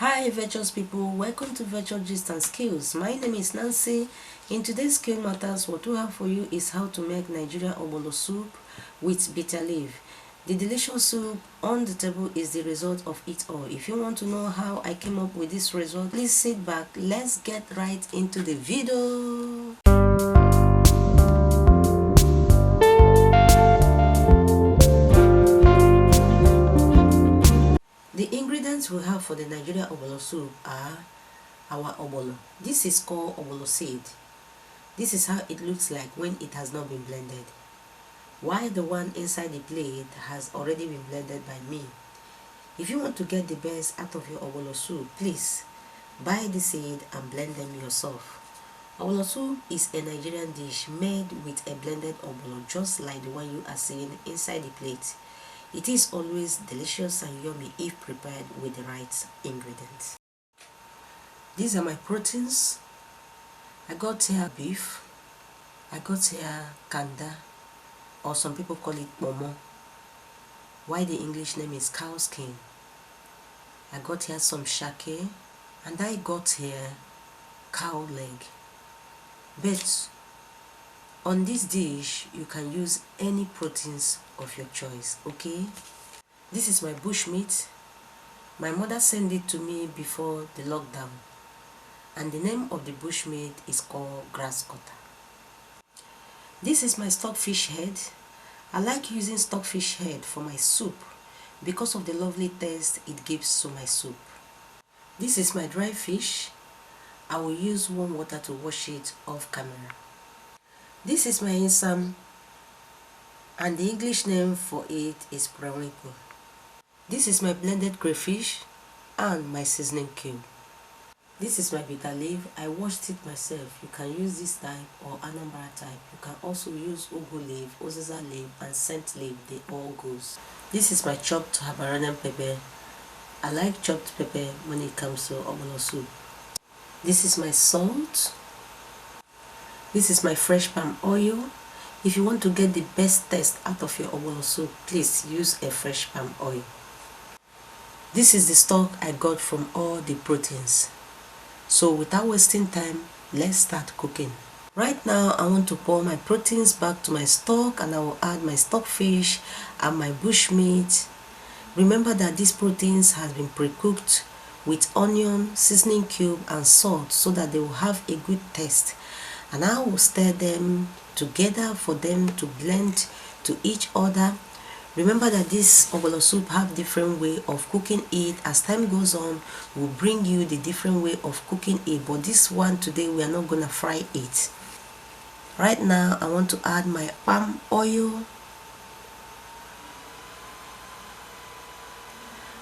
Hi virtuous people, welcome to Virtual Gist and Skills. My name is Nancy. In today's Skill Matters, what we have for you is how to make Nigerian OGBONO soup with bitter leaf. The delicious soup on the table is the result of it all. If you want to know how I came up with this result, please sit back. Let's get right into the video. The ingredients we have for the Nigerian OGBONO soup are our ogbono. This is called ogbono seed. This is how it looks like when it has not been blended, while the one inside the plate has already been blended by me. If you want to get the best out of your ogbono soup, please buy the seed and blend them yourself. Ogbono soup is a Nigerian dish made with a blended ogbono, just like the one you are seeing inside the plate. It is always delicious and yummy if prepared with the right ingredients. These are my proteins. I got here beef. I got here Kanda, or some people call it momo, why the English name is cow skin. I got here some Shaki, and I got here cow leg. But on this dish, you can use any proteins of your choice, okay? This is my bush meat. My mother sent it to me before the lockdown, and the name of the bush meat is called Grasscutter. This is my stockfish head. I like using stockfish head for my soup because of the lovely taste it gives to my soup. This is my dry fish. I will use warm water to wash it off camera. This is my Isam, and the English name for it is prewinco. This is my blended crayfish and my seasoning cube. This is my bitter leaf. I washed it myself. You can use this type or Anambra type. You can also use ugu leaf, oziza leaf, and scent leaf. They all goes. This is my chopped habanero pepper. I like chopped pepper when it comes to ogbono soup. This is my salt. This is my fresh palm oil. If you want to get the best taste out of your ogbono soup, please use a fresh palm oil. This is the stock I got from all the proteins. So without wasting time, let's start cooking. Right now, I want to pour my proteins back to my stock, and I will add my stockfish and my bush meat. Remember that these proteins have been pre-cooked with onion, seasoning cube, and salt so that they will have a good taste. And I will stir them together for them to blend to each other. Remember that this ogbono soup have different way of cooking it. As time goes on, we'll bring you the different way of cooking it, but this one today we are not gonna fry it. Right now I want to add my palm oil,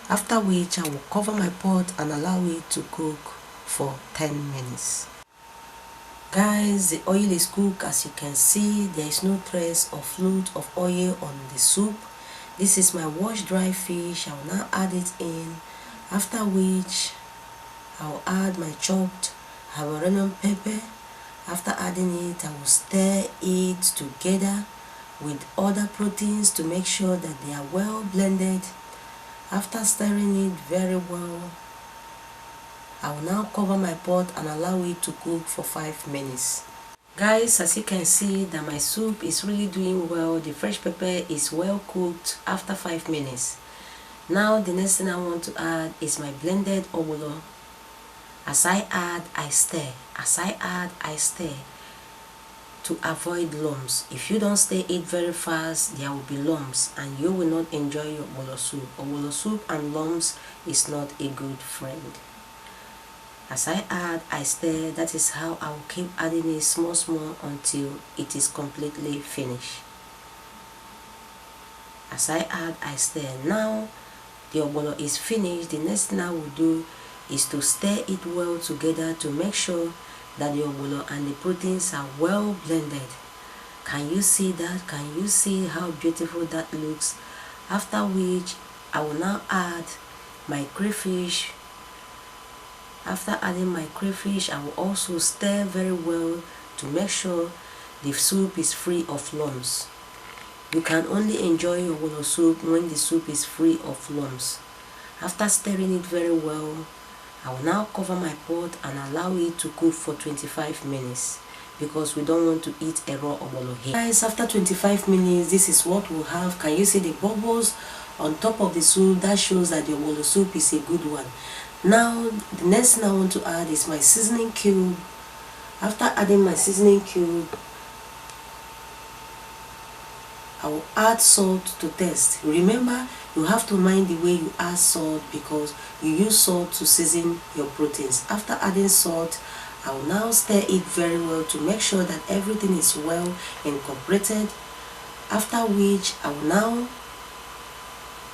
after which I will cover my pot and allow it to cook for 10 minutes. Guys, the oil is cooked. As you can see, there is no trace or fluid of oil on the soup. This is my washed dry fish. I will now add it in, after which I will add my chopped habanero pepper. After adding it, I will stir it together with other proteins to make sure that they are well blended. After stirring it very well, I will now cover my pot and allow it to cook for 5 minutes. Guys, as you can see that my soup is really doing well. The fresh pepper is well cooked after 5 minutes. Now the next thing I want to add is my blended ogbono. As I add, I stir. As I add, I stir to avoid lumps. If you don't stir it very fast, there will be lumps and you will not enjoy your ogbono soup. Ogbono soup and lumps is not a good friend. As I add, I stir. That is how I will keep adding it small until it is completely finished. As I add, I stir. Now the ogbono is finished. The next thing I will do is to stir it well together to make sure that the ogbono and the proteins are well blended. Can you see that? Can you see how beautiful that looks? After which I will now add my crayfish. After adding my crayfish, I will also stir very well to make sure the soup is free of lumps. You can only enjoy your ogbono soup when the soup is free of lumps. After stirring it very well, I will now cover my pot and allow it to cook for 25 minutes because we don't want to eat a raw ogbono here. Guys, after 25 minutes, this is what we'll have. Can you see the bubbles on top of the soup? That shows that the ogbono soup is a good one. Now, the next thing I want to add is my seasoning cube. After adding my seasoning cube, I will add salt to taste. Remember, you have to mind the way you add salt because you use salt to season your proteins. After adding salt, I will now stir it very well to make sure that everything is well incorporated. After which, I will now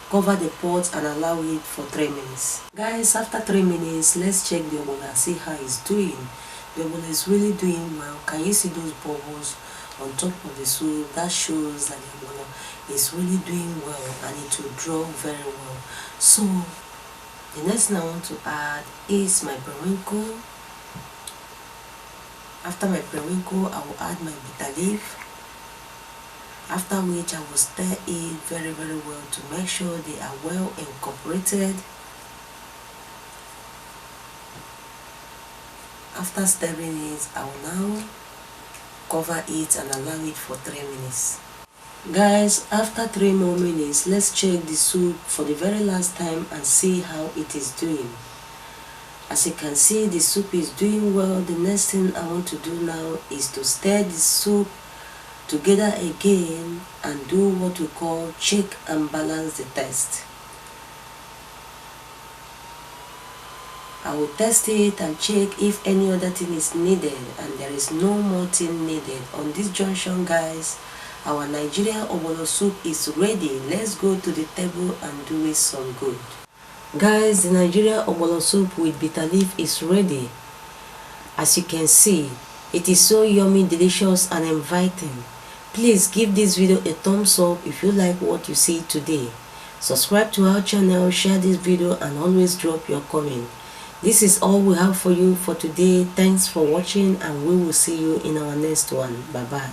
cover the pot and allow it for 3 minutes. Guys, after 3 minutes, let's check the ogbono and see how it's doing. The ogbono is really doing well. Can you see those bubbles on top of the soup? That shows that the ogbono is really doing well and it will draw very well. So the next thing I want to add is my prewinco. After my prewinco, I will add my bitter leaf. After which I will stir it very well to make sure they are well incorporated. After stirring it, I will now cover it and allow it for 3 minutes. Guys, after 3 more minutes, let's check the soup for the very last time and see how it is doing. As you can see, the soup is doing well. The next thing I want to do now is to stir the soup together again and do what we call check and balance the test. I will test it and check if any other thing is needed, and there is no more thing needed. On this junction, guys, our Nigerian ogbono soup is ready. Let's go to the table and do it some good. Guys, the Nigerian ogbono soup with bitter leaf is ready. As you can see, it is so yummy, delicious and inviting. Please give this video a thumbs up if you like what you see today. Subscribe to our channel, share this video and always drop your comment. This is all we have for you for today. Thanks for watching and we will see you in our next one. Bye bye.